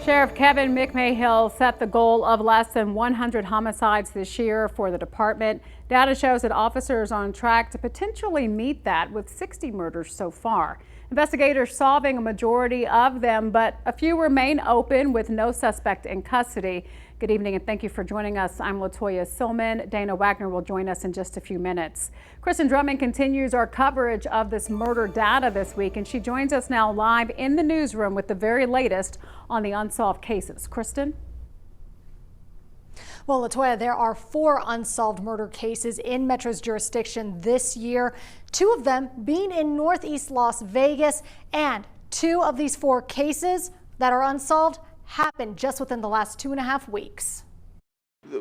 Sheriff Kevin McMahill set the goal of less than 100 homicides this year for the department. Data shows that officers are on track to potentially meet that with 60 murders so far. Investigators solving a majority of them, but a few remain open with no suspect in custody. Good evening and thank you for joining us. I'm Latoya Silman. Dana Wagner will join us in just a few minutes. Kristen Drummond continues our coverage of this murder data this week, and she joins us now live in the newsroom with the very latest on the unsolved cases. Kristen? Well, Latoya, there are 4 unsolved murder cases in Metro's jurisdiction this year, 2 of them being in Northeast Las Vegas, and 2 of these 4 cases that are unsolved happened just within the last 2.5 weeks.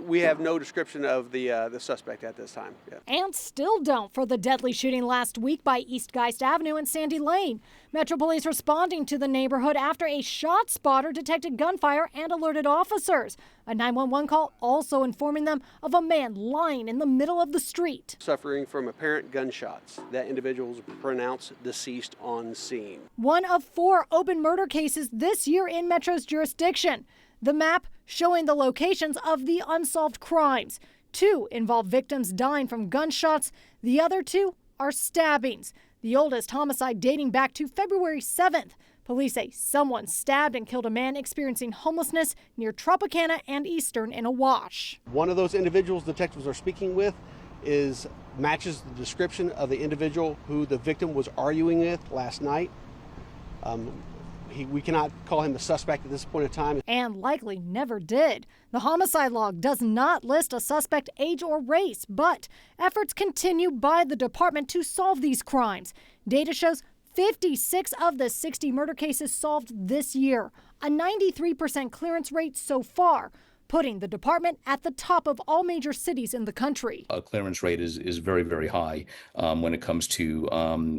We have no description of the suspect at this time. Yeah. And still don't for the deadly shooting last week by East Geist Avenue and Sandy Lane. Metro Police responding to the neighborhood after a shot spotter detected gunfire and alerted officers. A 911 call also informing them of a man lying in the middle of the street, Suffering from apparent gunshots. That individual was pronounced deceased on scene. One of 4 open murder cases this year in Metro's jurisdiction. The map showing the locations of the unsolved crimes. 2 involve victims dying from gunshots. The other 2 are stabbings. The oldest homicide dating back to February 7th. Police say someone stabbed and killed a man experiencing homelessness near Tropicana and Eastern in a wash. One of those individuals detectives are speaking with matches the description of the individual who the victim was arguing with last night. We cannot call him a suspect at this point in time. And likely never did. The homicide log does not list a suspect age or race, but efforts continue by the department to solve these crimes. Data shows 56 of the 60 murder cases solved this year, a 93% clearance rate so far, putting the department at the top of all major cities in the country. A clearance rate is very, very high when it comes to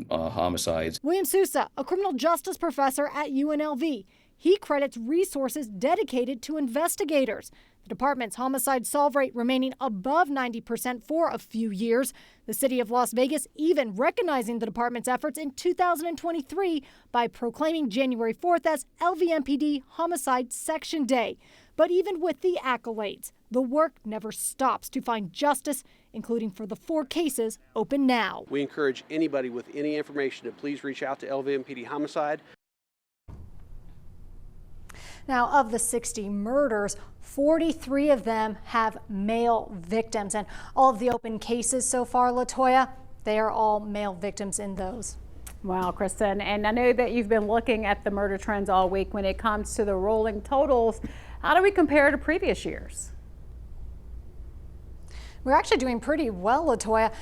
homicides. William Sousa, a criminal justice professor at UNLV, he credits resources dedicated to investigators. The department's homicide solve rate remaining above 90% for a few years. The city of Las Vegas even recognizing the department's efforts in 2023 by proclaiming January 4th as LVMPD Homicide Section Day. But even with the accolades, the work never stops to find justice, including for the 4 cases open now. We encourage anybody with any information to please reach out to LVMPD Homicide. Now, of the 60 murders, 43 of them have male victims. And all of the open cases so far, Latoya, they are all male victims in those. Wow, Kristen. And I know that you've been looking at the murder trends all week when it comes to the rolling totals. How do we compare to previous years? We're actually doing pretty well, Latoya.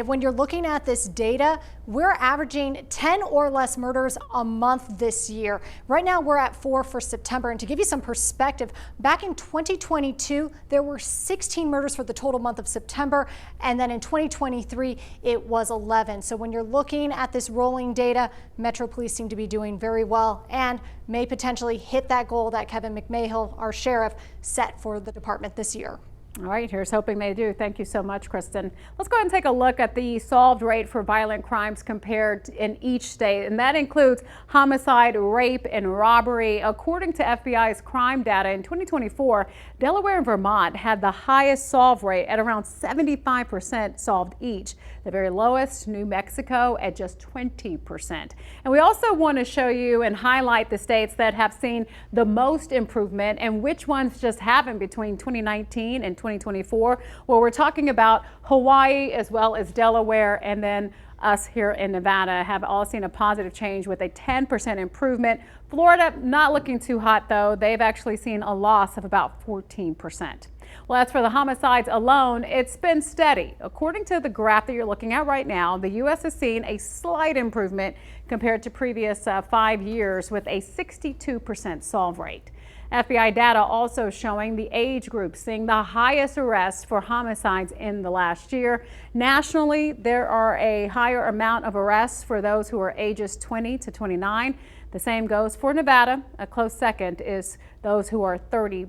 When you're looking at this data, we're averaging 10 or less murders a month this year. Right now, we're at 4 for September. And to give you some perspective, back in 2022, there were 16 murders for the total month of September. And then in 2023, it was 11. So when you're looking at this rolling data, Metro Police seem to be doing very well and may potentially hit that goal that Kevin McMahill, our sheriff, set for the department this year. All right, here's hoping they do. Thank you so much, Kristen. Let's go ahead and take a look at the solved rate for violent crimes compared in each state, and that includes homicide, rape, and robbery. According to FBI's crime data in 2024, Delaware and Vermont had the highest solve rate at around 75% solved each. The very lowest, New Mexico, at just 20%. And we also want to show you and highlight the states that have seen the most improvement and which ones just haven't between 2019 and 2024. Well, we're talking about Hawaii as well as Delaware, and then us here in Nevada have all seen a positive change with a 10% improvement. Florida not looking too hot though. They've actually seen a loss of about 14%. Well, as for the homicides alone, it's been steady. According to the graph that you're looking at right now, the U.S. has seen a slight improvement compared to previous 5 years with a 62% solve rate. FBI data also showing the age group seeing the highest arrests for homicides in the last year. Nationally, there are a higher amount of arrests for those who are ages 20 to 29. The same goes for Nevada. A close second is those who are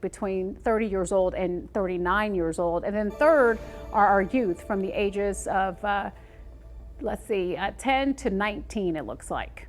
between 30 years old and 39 years old. And then third are our youth from the ages of, 10 to 19, it looks like.